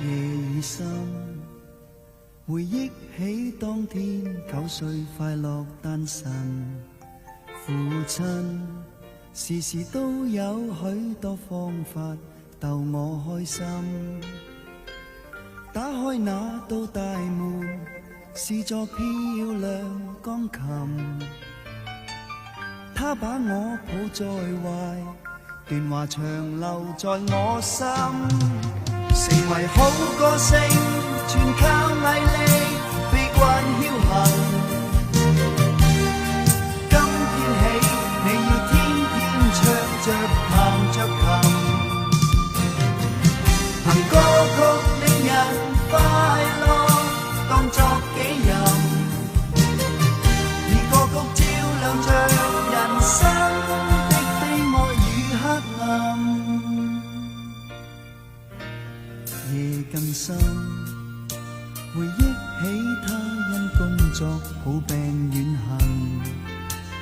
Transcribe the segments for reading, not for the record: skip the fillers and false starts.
夜已深，回憶起當天9歲快樂單身，父親時時都有許多方法逗我開心。打開那道大門，是座漂亮鋼琴，他把我抱在懷，段話長留在我心。成為好歌星，全靠毅力，悲觀僥倖。今天起，你要天天唱着彈着琴，憑歌曲令人快樂，當作己任。而歌曲照亮着人生的悲哀與黑暗。夜更深，回憶起他因工作抱病遠行，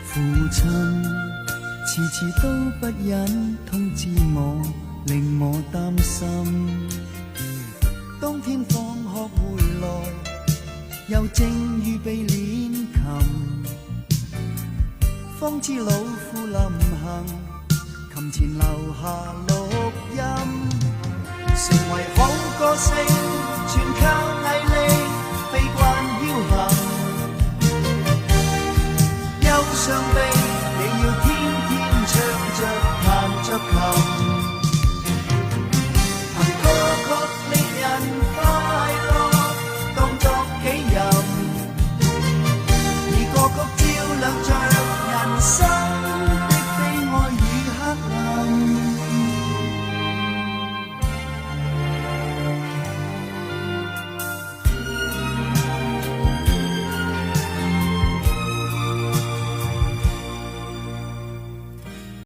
父親遲遲都不忍通知我，令我擔心。當天放學回來，又正預備練琴，方知老父臨行，琴前留下錄音。成為好歌星，全靠毅力，悲觀僥倖。憂傷悲，你要天天唱着彈着琴，憑歌曲令人快樂，當作己任。而歌曲